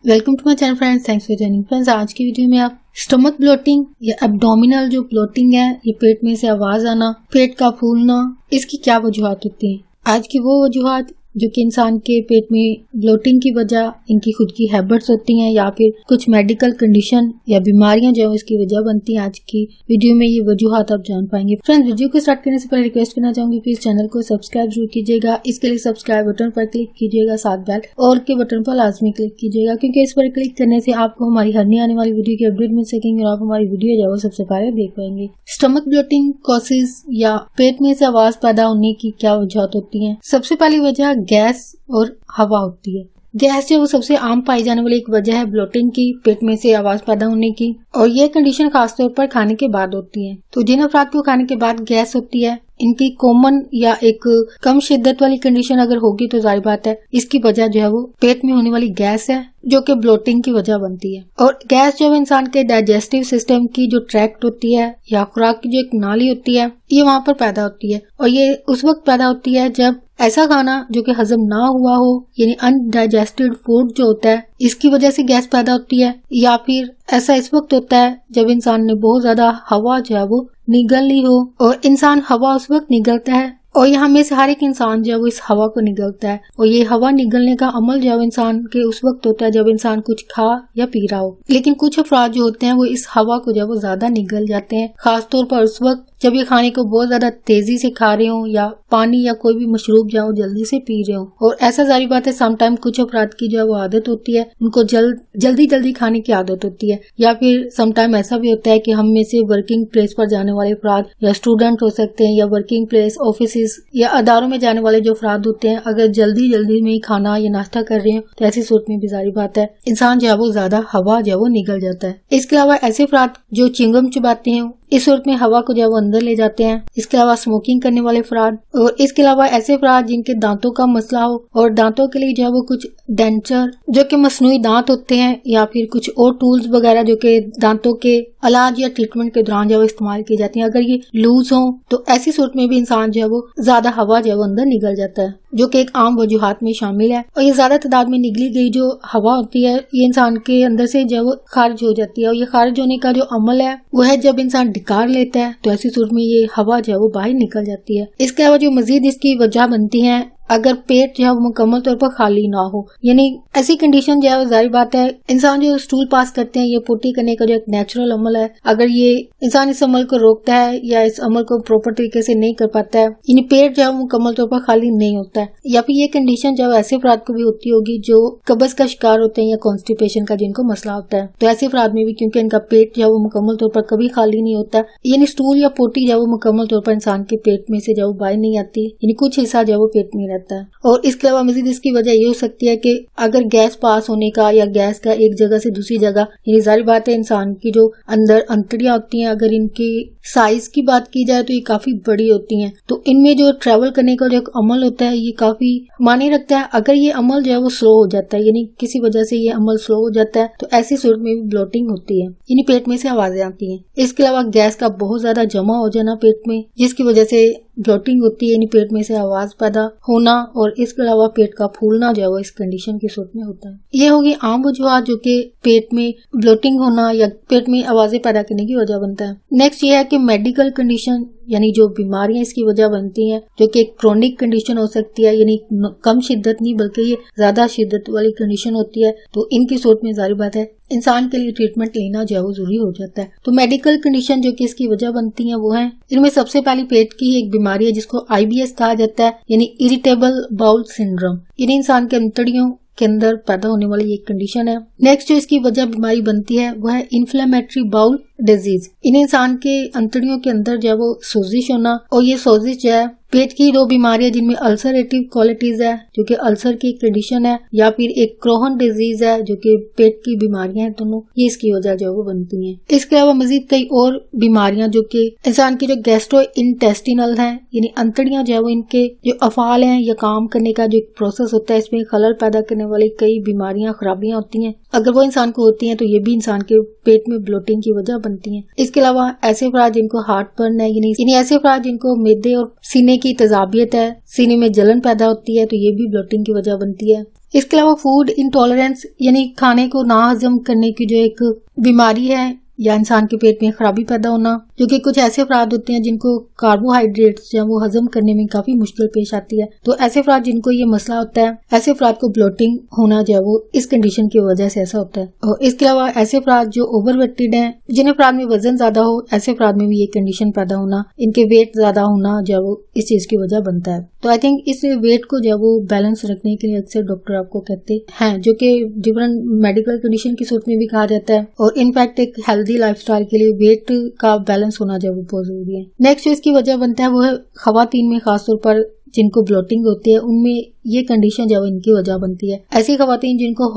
Welcome to my channel friends, thanks for joining friends. आज की video में आप स्टमक ब्लोटिंग या एब्डोमिनल जो ब्लोटिंग है, ये पेट में से आवाज आना, पेट का फूलना, इसकी क्या वजूहत होती हैं। आज की वो वजूहत जो कि इंसान के पेट में ब्लोटिंग की वजह इनकी खुद की हैबिट्स होती हैं या फिर कुछ मेडिकल कंडीशन या बीमारियां जो है इसकी वजह बनती हैं। आज की वीडियो में ये वजूहत आप जान पाएंगे। फ्रेंड्स, वीडियो को स्टार्ट करने से पहले रिक्वेस्ट करना चाहूंगी, प्लीज चैनल को सब्सक्राइब जरूर कीजिएगा। इसके लिए सब्सक्राइब बटन पर क्लिक कीजिएगा, साथ बेल और के बटन पर लाजमी क्लिक कीजिएगा, क्योंकि इस पर क्लिक करने से आपको हमारी हर नई आने वाली वीडियो की अपडेट मिल सकेंगे और आप हमारी वीडियो जो है सबसे पहले देख पाएंगे। स्टमक ब्लोटिंग कॉसेज या पेट में से आवाज पैदा होने की क्या वजह होती है। सबसे पहली वजह गैस और हवा होती है। गैस जो वो सबसे आम पाई जाने वाली एक वजह है ब्लोटिंग की, पेट में से आवाज पैदा होने की, और ये कंडीशन खासतौर पर खाने के बाद होती है। तो जिन अफराद को खाने के बाद गैस होती है, इनकी कॉमन या एक कम शिद्दत वाली कंडीशन अगर होगी तो जाहिर बात है इसकी वजह जो है वो पेट में होने वाली गैस है, जो कि ब्लोटिंग की वजह बनती है। और गैस जो है इंसान के डाइजेस्टिव सिस्टम की जो ट्रैक्ट होती है या खुराक की जो एक नाली होती है, ये वहाँ पर पैदा होती है। और ये उस वक्त पैदा होती है जब ऐसा खाना जो कि हजम ना हुआ हो, यानी अनडाइजेस्टेड फूड जो होता है, इसकी वजह से गैस पैदा होती है। या फिर ऐसा इस वक्त होता है जब इंसान ने बहुत ज्यादा हवा जो है वो निगल ली हो, और इंसान हवा उस वक्त निगलता है, और यहाँ में से हर एक इंसान जो है वो इस हवा को निगलता है। और ये हवा निगलने का अमल जो है इंसान के उस वक्त होता है जब इंसान कुछ खा या पी रहा हो। लेकिन कुछ अफराद जो होते हैं वो इस हवा को जो है वो ज्यादा निगल जाते हैं, खासतौर पर उस वक्त जब ये खाने को बहुत ज्यादा तेजी से खा रहे हो या पानी या कोई भी मशरूब जो जल्दी से पी रहे हो। और ऐसा जारी बात है समटाइम कुछ अफराद की जो है वो आदत होती है, उनको जल्दी खाने की आदत होती है। या फिर समटाइम ऐसा भी होता है कि हम में से वर्किंग प्लेस पर जाने वाले अफराद या स्टूडेंट हो सकते हैं, या वर्किंग प्लेस ऑफिस या अदारों में जाने वाले जो अफराद होते हैं, अगर जल्दी में ही खाना या नाश्ता कर रहे हैं तो ऐसी सूरत में भी जारी बात है इंसान जो है वो ज्यादा हवा जो है वो निगल जाता है। इसके अलावा ऐसे अफराद जो च्युइंगम चबाते हैं, इस सूरत में हवा को जो है वो अंदर ले जाते हैं। इसके अलावा स्मोकिंग करने वाले अफराद, और इसके अलावा ऐसे अफराद जिनके दांतों का मसला हो और दांतों के लिए जो है वो कुछ डेंचर जो कि मसनूई दांत होते हैं, या फिर कुछ और टूल्स वगैरह जो कि दांतों के इलाज या ट्रीटमेंट के दौरान जो है इस्तेमाल की जाती हैं, अगर ये लूज हो तो ऐसी सूरत में भी इंसान जो है वो ज्यादा हवा जो है वो अंदर निगल जाता है, जो कि एक आम वजूहात में शामिल है। और ये ज्यादा तादाद में निगली गई जो हवा होती है, ये इंसान के अंदर से जो है वो खारिज हो जाती है। और ये खारिज होने का जो अमल है वो है जब इंसान डिकार लेता है, तो ऐसी सूरत में ये हवा जो है वो बाहर निकल जाती है। इसके अलावा जो मजीद इसकी वजह बनती है, अगर पेट जो है वो मुकम्मल तौर पर खाली ना हो, यानी ऐसी कंडीशन जो है वो जाहिर बात है इंसान जो स्टूल पास करते हैं, ये पोटी करने का जो एक नेचुरल अमल है, अगर ये इंसान इस अमल को रोकता है या इस अमल को प्रॉपर तरीके से नहीं कर पाता है, यानी पेट जो है वो मुकम्मल तौर पर खाली नहीं होता है। या फिर ये कंडीशन जो है ऐसे अफराद को भी होती होगी जो कब्ज का शिकार होते हैं या कॉन्स्टिपेशन का जिनको मसला होता है, तो ऐसे अफराद में भी क्योंकि इनका पेट जो है वो मुकम्मल तौर पर कभी खाली नहीं होता, यानी स्टूल या पोटी जो है वो मुकम्मल तौर पर इंसान के पेट में से जो बाहर नहीं आती, यानी कुछ हिस्सा जो है वो पेट में रहता है। और इसके अलावा मजीद इसकी वजह ये हो सकती है कि अगर गैस पास होने का या गैस का एक जगह से दूसरी जगह, ये जाहिर बात है इंसान की जो अंदर अंतड़ियां होती हैं, अगर इनकी साइज की बात की जाए तो ये काफी बड़ी होती हैं, तो इनमें जो ट्रेवल करने का जो अमल होता है ये काफी मायने रखता है। अगर ये अमल जो है वो स्लो हो जाता है, यानी किसी वजह से ये अमल स्लो हो जाता है, तो ऐसी सूरत में भी ब्लोटिंग होती है, यानी पेट में से आवाजें आती हैं। इसके अलावा गैस का बहुत ज्यादा जमा हो जाना पेट में, जिसकी वजह से ब्लोटिंग होती है, यानी पेट में से आवाज पैदा होना, और इसके अलावा पेट का फूलना जो है वो इस कंडीशन की सूरत में होता है। ये होगी आम वजूहत जो कि पेट में ब्लोटिंग होना या पेट में आवाजें पैदा करने की वजह बनता है। नेक्स्ट ये है कि मेडिकल कंडीशन, यानी जो बीमारियां इसकी वजह बनती हैं, जो कि एक क्रोनिक कंडीशन हो सकती है, यानी कम शिद्दत नहीं बल्कि ये ज्यादा शिद्दत वाली कंडीशन होती है, तो इनकी सूरत में जाहिर बात है इंसान के लिए ट्रीटमेंट लेना जो है वो जरूरी हो जाता है। तो मेडिकल कंडीशन जो कि इसकी वजह बनती है वो है, इनमें सबसे पहली पेट की एक बीमारी है जिसको IBS कहा जाता है, यानी इरिटेबल बाउल सिंड्रोम, यानी इंसान के अंतड़ियों के अंदर पैदा होने वाली एक कंडीशन है। नेक्स्ट जो इसकी वजह बीमारी बनती है वो है इन्फ्लेमेटरी बाउल डिजीज, इन इंसान के अंतड़ियों के अंदर जो है वो सोजिश होना, और ये सोजिश जो है पेट की दो बीमारियां जिनमें अल्सरेटिव क्वालिटीज है जो कि अल्सर की कंडीशन है, या फिर एक क्रोहन डिजीज है जो कि पेट की बीमारियां हैं, दोनों ये इसकी वजह जो वो बनती हैं। इसके अलावा मजीद कई और बीमारियां जो कि इंसान की जो गैस्ट्रो इंटेस्टिनल है, यानी अंतड़ियां जो है वो इनके जो अफाल हैं या काम करने का जो प्रोसेस होता है, इसमें खलल पैदा करने वाली कई बीमारियां खराबियां होती हैं। अगर वो इंसान को होती हैं तो ये भी इंसान के पेट में ब्लोटिंग की वजह बनती हैं। इसके अलावा ऐसे अफराद जिनको हार्ट बर्न है, यानी ऐसे अफराद जिनको मैदे और सीने सीने की तेजाबियत है, सीने में जलन पैदा होती है, तो ये भी ब्लोटिंग की वजह बनती है। इसके अलावा फूड इंटॉलरेंस यानी खाने को ना हजम करने की जो एक बीमारी है या इंसान के पेट में खराबी पैदा होना, जो कि कुछ ऐसे अफराद होते हैं जिनको कार्बोहाइड्रेट्स जो वो हजम करने में काफी मुश्किल पेश आती है, तो ऐसे अफराद जिनको ये मसला होता है, ऐसे अफराद को ब्लोटिंग होना जो है वो इस कंडीशन की वजह से ऐसा होता है। और इसके अलावा ऐसे अफराद जो ओवरवेटेड हैं, जिन अफराद में वजन ज्यादा हो, ऐसे अफराद में भी ये कंडीशन पैदा होना, इनके वेट ज्यादा होना जो है वो इस चीज की वजह बनता है। तो आई थिंक इस वेट को जो है वो बैलेंस रखने के लिए अक्सर डॉक्टर आपको कहते हैं, जो कि डिफरेंट मेडिकल कंडीशन की सूरत में भी कहा जाता है, और इनफैक्ट एक हेल्दी लाइफस्टाइल के लिए वेट का बैलेंस होना जो बहुत जरूरी है। नेक्स्ट जो इसकी वजह बनता है वो है खवातीन में, खासतौर पर जिनको ब्लोटिंग होती है उनमें ये कंडीशन जो इनकी वजह बनती है। ऐसी खवातीन जिनको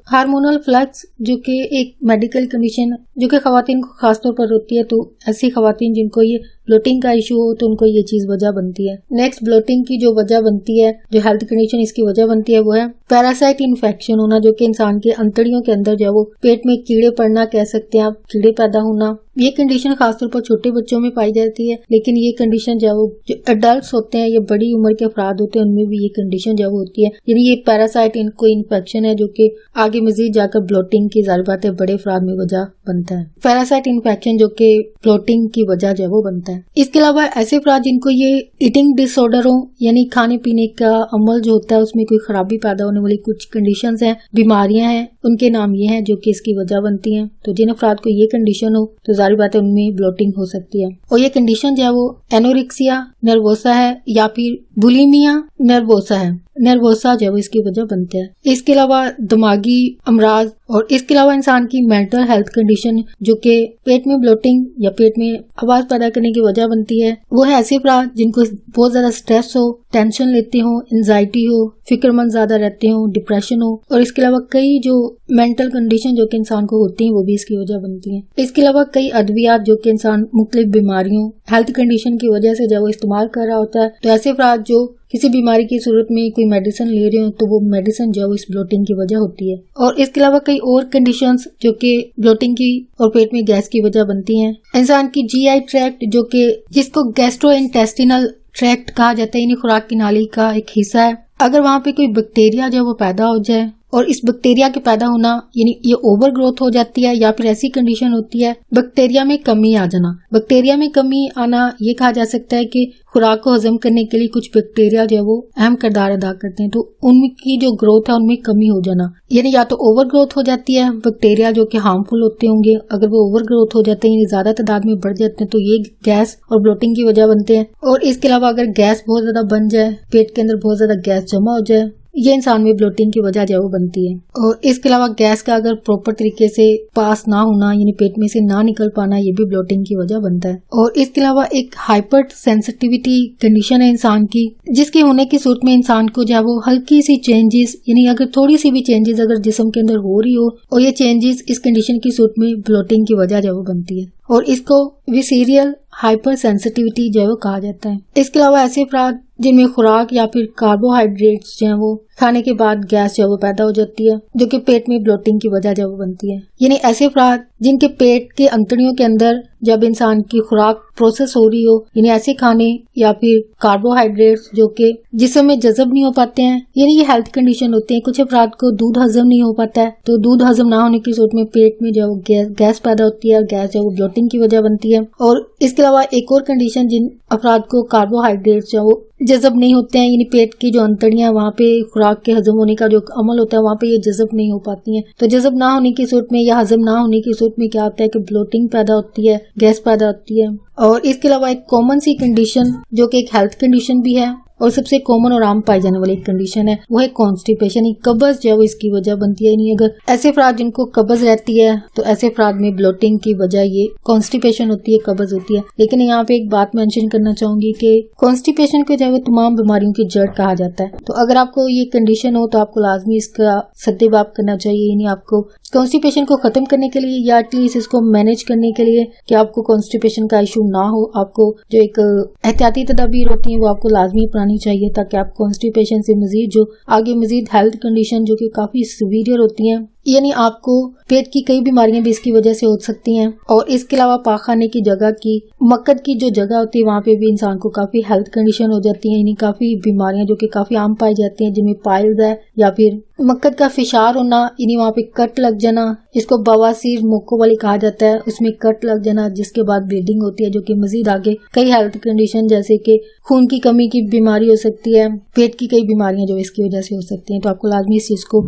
हार्मोनल फ्लक्स जो कि एक मेडिकल कंडीशन जो कि खवातीन को खासतौर पर होती है, तो ऐसी खवातीन जिनको ये ब्लोटिंग का इशू हो तो उनको ये चीज वजह बनती है। नेक्स्ट ब्लोटिंग की जो वजह बनती है, जो हेल्थ कंडीशन इसकी वजह बनती है, वो है पैरासाइट इन्फेक्शन होना, जो कि इंसान के अंतड़ियों के अंदर जो वो पेट में कीड़े पड़ना कह सकते हैं आप, कीड़े पैदा होना। ये कंडीशन खासतौर पर छोटे बच्चों में पाई जाती है, लेकिन ये कंडीशन जो एडल्ट होते हैं या बड़ी उम्र के अफराद होते हैं उनमें भी ये कंडीशन जो होती है, यानी ये पैरासाइट कोई इन्फेक्शन है जो कि आगे मजीद जाकर ब्लोटिंग की जाहिर बात है बड़े अफराद में वजह बनता है। पैरासाइट इन्फेक्शन जो कि ब्लोटिंग की वजह जो वो बनता है। इसके अलावा ऐसे अफराद जिनको ये ईटिंग डिसऑर्डर हो, यानी खाने पीने का अमल जो होता है उसमें कोई खराबी पैदा होने वाली कुछ कंडीशंस हैं, बीमारियां हैं, उनके नाम ये हैं जो कि इसकी वजह बनती हैं। तो जिन अफराद को ये कंडीशन हो तो जाहिर बात है उनमें ब्लोटिंग हो सकती है। और ये कंडीशन जो है वो एनोरेक्सिया नर्वोसा है या फिर बुलिमिया नर्वोसा है, नर्वोसा जो है इसकी वजह बनते हैं। इसके अलावा दिमागी अमराज और इसके अलावा इंसान की मेंटल हेल्थ कंडीशन जो कि पेट में ब्लोटिंग या पेट में आवाज पैदा करने की वजह बनती है, वो है ऐसे अफराद जिनको बहुत ज्यादा स्ट्रेस हो, टेंशन लेते हो, एंजाइटी हो, फिक्रमंद ज्यादा रहते हो, डिप्रेशन हो, और इसके अलावा कई जो मेंटल कंडीशन जो कि इंसान को होती है वो भी इसकी वजह बनती है। इसके अलावा कई अद्वियात जो कि इंसान मुख्तलिफ बीमारियों हेल्थ कंडीशन की वजह से जब वो इस्तेमाल कर रहा होता है, तो ऐसे अफराद जो किसी बीमारी की सूरत में कोई मेडिसिन ले रहे हो तो वो मेडिसिन जो इस ब्लोटिंग की वजह होती है। और इसके अलावा कई और कंडीशंस जो कि ब्लोटिंग की और पेट में गैस की वजह बनती हैं। इंसान की जीआई ट्रैक्ट जो कि जिसको गैस्ट्रोइंटेस्टिनल ट्रैक्ट कहा जाता है, यानी खुराक की नाली का एक हिस्सा है, अगर वहाँ पे कोई बैक्टीरिया जो वो पैदा हो जाए और इस बैक्टीरिया के पैदा होना यानी ये ओवर ग्रोथ हो जाती है, या फिर ऐसी कंडीशन होती है बैक्टीरिया में कमी आ जाना। बैक्टीरिया में कमी आना ये कहा जा सकता है कि खुराक को हजम करने के लिए कुछ बैक्टीरिया जो है वो अहम किरदार अदा करते हैं, तो उनकी जो ग्रोथ है उनमें कमी हो जाना, यानी या तो ओवर ग्रोथ हो जाती है बैक्टीरिया जो कि हार्मफुल होते होंगे, अगर वो ओवर ग्रोथ हो जाते हैं ज्यादा तादाद में बढ़ जाते हैं तो ये गैस और ब्लोटिंग की वजह बनते हैं। और इसके अलावा अगर गैस बहुत ज्यादा बन जाए, पेट के अंदर बहुत ज्यादा गैस जमा हो जाए, ये इंसान में ब्लोटिंग की वजह जो बनती है। और इसके अलावा गैस का अगर प्रॉपर तरीके से पास ना होना, यानी पेट में से ना निकल पाना, ये भी ब्लोटिंग की वजह बनता है। और इसके अलावा एक हाइपर सेंसिटिविटी कंडीशन है इंसान की, जिसके होने की सूरत में इंसान को जो वो हल्की सी चेंजेस, यानी अगर थोड़ी सी भी चेंजेस अगर जिस्म के अंदर हो रही हो और ये चेंजेस इस कंडीशन की सूरत में ब्लोटिंग की वजह जो बनती है, और इसको विसीरियल हाइपर सेंसिटिविटी जो कहा जाता है। इसके अलावा ऐसे अफराद जिनमें खुराक या फिर कार्बोहाइड्रेट्स जो है वो खाने के बाद गैस जो वो पैदा हो जाती है, जो कि पेट में ब्लोटिंग की वजह जो बनती है। यानी ऐसे अफराद जिनके पेट के अंतड़ियों के अंदर जब इंसान की खुराक प्रोसेस हो रही हो, यानी ऐसे खाने या फिर कार्बोहाइड्रेट्स जो कि जिस्म में जज़ब नहीं हो पाते हैं, यानी ये हेल्थ कंडीशन होती है। कुछ अफराद को दूध हजम नहीं हो पाता है, तो दूध हजम ना होने की सूरत में पेट में जो गैस पैदा होती है और गैस जो ब्लोटिंग की वजह बनती है। और इसके अलावा एक और कंडीशन, जिन अफराद को कार्बोहाइड्रेट्स जो जज़ब नहीं होते हैं, यानी पेट की जो अंतड़ियां वहाँ पे खुराक के हजम होने का जो अमल होता है वहाँ पे ये जज़ब नहीं हो पाती हैं, तो जज़ब ना होने की सूरत में या हजम ना होने की सूरत में क्या होता है कि ब्लोटिंग पैदा होती है, गैस पैदा होती है। और इसके अलावा एक कॉमन सी कंडीशन जो कि एक हेल्थ कंडीशन भी है और सबसे कॉमन और आम पाई जाने वाली एक कंडीशन है, वो है कॉन्स्टिपेशन, कब्ज जो है वो इसकी वजह बनती है। यानी अगर ऐसे अफराद जिनको कब्ज रहती है तो ऐसे अफराद में ब्लोटिंग की वजह ये कॉन्स्टिपेशन होती है, कब्ज होती है। लेकिन यहाँ पे एक बात मेंशन करना चाहूंगी कि कॉन्स्टिपेशन को जो है तमाम बीमारियों की जड़ कहा जाता है। तो अगर आपको ये कंडीशन हो तो आपको लाजमी इसका सद्देबाब करना चाहिए, यानी आपको कॉन्स्टिपेशन को खत्म करने के लिए या एटलीस्ट इसको मैनेज करने के लिए कि आपको कॉन्स्टिपेशन का इशू ना हो, आपको जो एक एहतियाती तदाबीर होती है वो आपको लाजमी अपनानी चाहिए, ताकि आप कॉन्स्टिपेशन से मजीद जो आगे मजीद हेल्थ कंडीशन जो कि काफी सीवियर होती हैं यानी आपको पेट की कई बीमारियां भी इसकी वजह से हो सकती हैं। और इसके अलावा पाखाने की जगह की मक्कद की जो जगह होती है वहाँ पे भी इंसान को काफी हेल्थ कंडीशन हो जाती है, यानी काफी बीमारियां जो कि काफी आम पाई जाती हैं, जिनमें पाइल्स है या फिर मक्कद का फिशार होना, यानी वहाँ पे कट लग जाना, जिसको बवासीर मोको वाली कहा जाता है, उसमें कट लग जाना जिसके बाद ब्लीडिंग होती है, जो कि मजीद आगे कई हेल्थ कंडीशन जैसे कि खून की कमी की बीमारी हो सकती है, पेट की कई बीमारियां जो इसकी वजह से हो सकती हैं। तो आपको लाजमी इस चीज को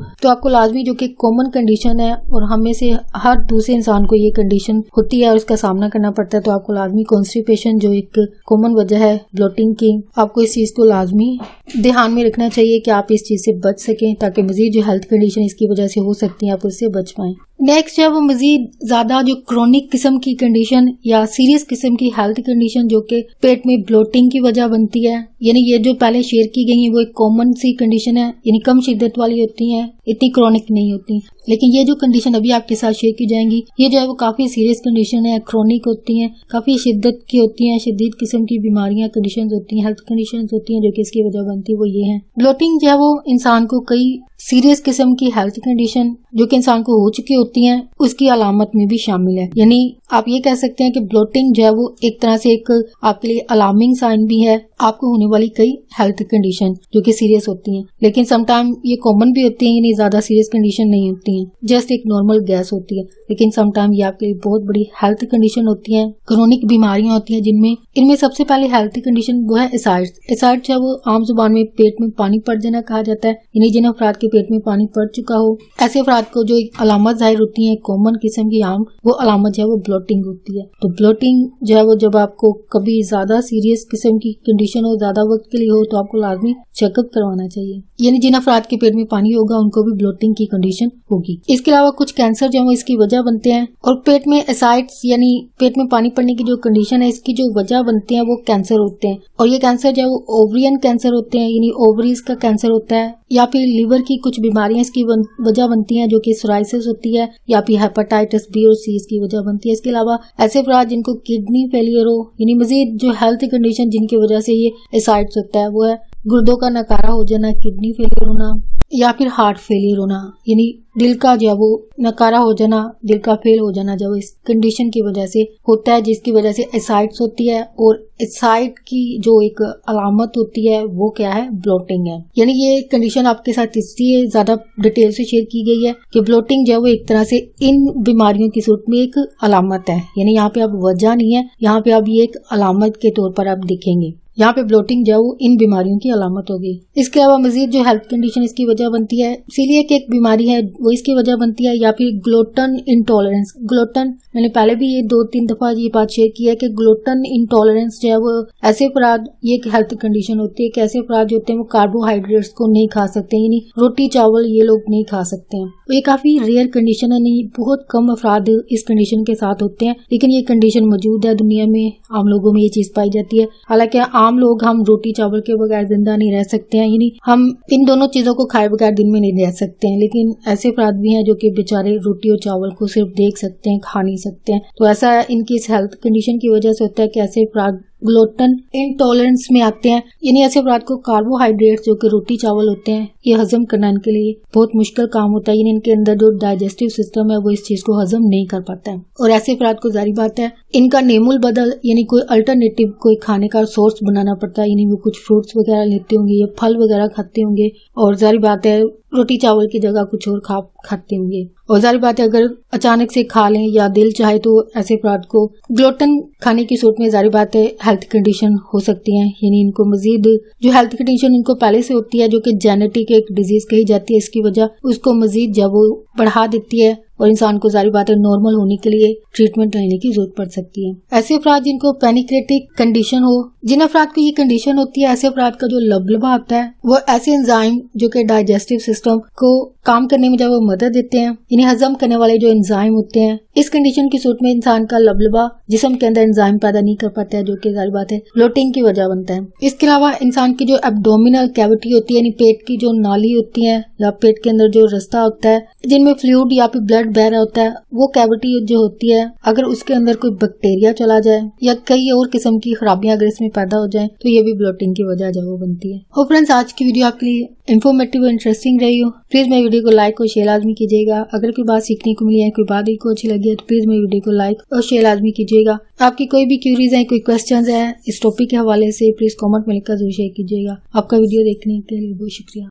जो कि कॉमन कंडीशन है और हमें से हर दूसरे इंसान को ये कंडीशन होती है और इसका सामना करना पड़ता है, तो आपको लाजमी कॉन्स्टिपेशन जो एक कॉमन वजह है ब्लोटिंग की, आपको इस चीज को लाजमी ध्यान में रखना चाहिए कि आप इस चीज से बच सकें, ताकि मजीद जो हेल्थ कंडीशन इसकी वजह से हो सकती है आप उससे बच पाएं। नेक्स्ट है वो मजीद ज्यादा जो क्रोनिक किस्म की कंडीशन या सीरियस किस्म की हेल्थ कंडीशन जो कि पेट में ब्लोटिंग की वजह बनती है। यानी ये जो पहले शेयर की गई है वो एक कॉमन सी कंडीशन है, यानी कम शिद्दत वाली होती है, इतनी क्रोनिक नहीं होती। लेकिन ये जो कंडीशन अभी आपके साथ शेयर की जाएंगी ये जो है वो काफी सीरियस कंडीशन है, क्रोनिक होती है, काफी शिद्दत की होती है, शदीद किस्म की बीमारियां कंडीशन होती है, हेल्थ कंडीशन होती है जो कि इसकी वजह बनती है वो ये है। ब्लोटिंग जो है वो इंसान को कई सीरियस किस्म की हेल्थ कंडीशन जो कि इंसान को हो चुकी होती हैं उसकी अलामत में भी शामिल है। यानी आप ये कह सकते हैं कि ब्लोटिंग जो है वो एक तरह से एक आपके लिए अलार्मिंग साइन भी है आपको होने वाली कई हेल्थ कंडीशन जो कि सीरियस होती हैं, लेकिन समटाइम ये कॉमन भी होती है, यानी ज्यादा सीरियस कंडीशन नहीं होती हैं, जस्ट एक नॉर्मल गैस होती है, लेकिन समटाइम ये आपके लिए बहुत बड़ी हेल्थ कंडीशन होती है, क्रोनिक बीमारियां होती हैं, जिनमें इनमें सबसे पहले हेल्थ कंडीशन वो है एसाइड्स। एसाइड्स है वो आम जुबान में पेट में पानी पड़ जाना कहा जाता है, यानी जिन अफराद के पेट में पानी पड़ चुका हो ऐसे अफराद को जो अलामत जाहिर होती है कॉमन किस्म की आम वो अलामत जो है वो ब्लोटिंग होती है। तो ब्लोटिंग जो है वो जब आपको कभी ज्यादा सीरियस किस्म की कंडीशन हो, ज्यादा वक्त के लिए हो, तो आपको लाजमी चेकअप करवाना चाहिए। यानी जिन अफराद के पेट में पानी होगा उनको भी ब्लोटिंग की कंडीशन होगी। इसके अलावा कुछ कैंसर जो है इसकी वजह बनते हैं, और पेट में एसाइड्स यानी पेट में पानी पड़ने की जो कंडीशन है इसकी जो वजह बनती है वो कैंसर होते हैं, और ये कैंसर जो है वो ओवरियन कैंसर होते हैं, यानी ओवरीज का कैंसर होता है, या फिर लीवर की कुछ बीमारियां इसकी वजह बनती हैं जो कि सोराइसिस होती है, या फिर हेपेटाइटिस बी और सी इसकी वजह बनती है। इसके अलावा ऐसे अफराद जिनको किडनी फेलियर हो, यानी मजीद जो हेल्थ कंडीशन जिनकी वजह से ये एसाइड्स होता है वो है गुर्दों का नकारा हो जाना, किडनी फेलियर होना, या फिर हार्ट फेलियर होना, यानी दिल का जो वो नकारा हो जाना, दिल का फेल हो जाना जब इस कंडीशन की वजह से होता है, जिसकी वजह से एसाइड्स होती है। और एसाइड की जो एक अलामत होती है वो क्या है, ब्लोटिंग है। यानी ये कंडीशन आपके साथ इसलिए ज्यादा डिटेल से शेयर की गई है कि ब्लोटिंग जो है वो एक तरह से इन बीमारियों की सूरत में एक अलामत है, यानी यहाँ पे अब वजह नहीं है, यहाँ पे अब ये एक अलामत के तौर पर आप दिखेंगे। यहाँ पे ब्लोटिंग जो है वो इन बीमारियों की अलामत होगी। इसके अलावा मजीद जो हेल्थ कंडीशन इसकी वजह बनती है, सीलिएक एक बीमारी है वो इसकी वजह बनती है, या फिर ग्लूटेन इंटॉलरेंस। ग्लूटेन मैंने पहले भी ये 2-3 दफा ये बात शेयर की है कि ग्लूटेन इंटॉलरेंस जो है वो ऐसे अफराद, ये एक हेल्थ कंडीशन होती है कि ऐसे अफराद जो होते हैं वो कार्बोहाइड्रेट्स को नहीं खा सकते, यानी रोटी चावल ये लोग नहीं खा सकते हैं। तो ये काफी रेयर कंडीशन है, नहीं बहुत कम अफराद इस कंडीशन के साथ होते हैं, लेकिन ये कंडीशन मौजूद है दुनिया में, आम लोगों में ये चीज पाई जाती है। हालांकि आम लोग हम रोटी चावल के बगैर जिंदा नहीं रह सकते हैं, यानी हम इन दोनों चीजों को खाए बगैर दिन में नहीं रह सकते हैं, लेकिन ऐसे अफराद भी हैं जो कि बेचारे रोटी और चावल को सिर्फ देख सकते हैं, खा नहीं सकते हैं। तो ऐसा इनकी इस हेल्थ कंडीशन की वजह से होता है कि ऐसे अफराद ग्लूटेन इंटॉलरेंस में आते हैं, यानी ऐसे अफराद को कार्बोहाइड्रेट्स जो कि रोटी चावल होते हैं ये हजम करना इनके लिए बहुत मुश्किल काम होता है, यानी इनके अंदर जो डाइजेस्टिव सिस्टम है वो इस चीज को हजम नहीं कर पाता है। और ऐसे अफराद को जारी बात है इनका नेमुल बदल यानी कोई अल्टरनेटिव कोई खाने का सोर्स बनाना पड़ता है, यानी वो कुछ फ्रूट्स वगैरह लेते होंगे या फल वगैरह खाते होंगे, और जारी बात है रोटी चावल की जगह कुछ और खाते होंगे। और जारी बात है अगर अचानक से खा लें या दिल चाहे तो ऐसे अफराद को ग्लूटेन खाने की सूरत में जारी बात है हेल्थ कंडीशन हो सकती है, यानी इनको मजीद जो हेल्थ कंडीशन इनको पहले से होती है जो कि जेनेटिक एक डिजीज कही जाती है, इसकी वजह उसको मजीद जब वो बढ़ा देती है और इंसान को जारी बात है नॉर्मल होने के लिए ट्रीटमेंट लेने की जरूरत पड़ सकती है। ऐसे अफराद जिनको पैनिक्रेटिक कंडीशन हो, जिन अफराद को ये कंडीशन होती है, ऐसे अफराद का जो लबलबा आता है वो ऐसे एंजाइम जो कि डाइजेस्टिव सिस्टम को काम करने में जब वो मदद देते हैं, यानी हजम करने वाले जो एंजाइम होते हैं, इस कंडीशन की सूरत में इंसान का लबलबा जिस्म के अंदर एंजाइम पैदा नहीं कर पाता है, जो कि जारी बात है ब्लोटिंग की वजह बनता है। इसके अलावा इंसान की जो एब्डोमिनल कैविटी होती है, यानी पेट की जो नाली होती है या पेट के अंदर जो रास्ता होता है जिनमें फ्लूइड या फिर ब्लड बह रहा होता है, वो कैविटी जो होती है अगर उसके अंदर कोई बैक्टीरिया चला जाए या कई और किस्म की खराबियां अगर इसमें पैदा हो जाए तो ये भी ब्लोटिंग की वजह जो वो बनती है। और फ्रेंड्स आज की वीडियो आपके लिए इन्फॉर्मेटिव और इंटरेस्टिंग रही हो प्लीज मेरी वीडियो को लाइक और शेयर लाजमी कीजिएगा। अगर कोई बात सीखने को मिली है, कोई बात को अच्छी लगी है तो प्लीज मेरी वीडियो को लाइक और शेयर लाजमी कीजिएगा। आपकी कोई भी क्यूरीज है, कोई क्वेश्चंस है इस टॉपिक के हवाले से, प्लीज कमेंट में लिखकर जरूर शेयर कीजिएगा। आपका वीडियो देखने के लिए बहुत शुक्रिया।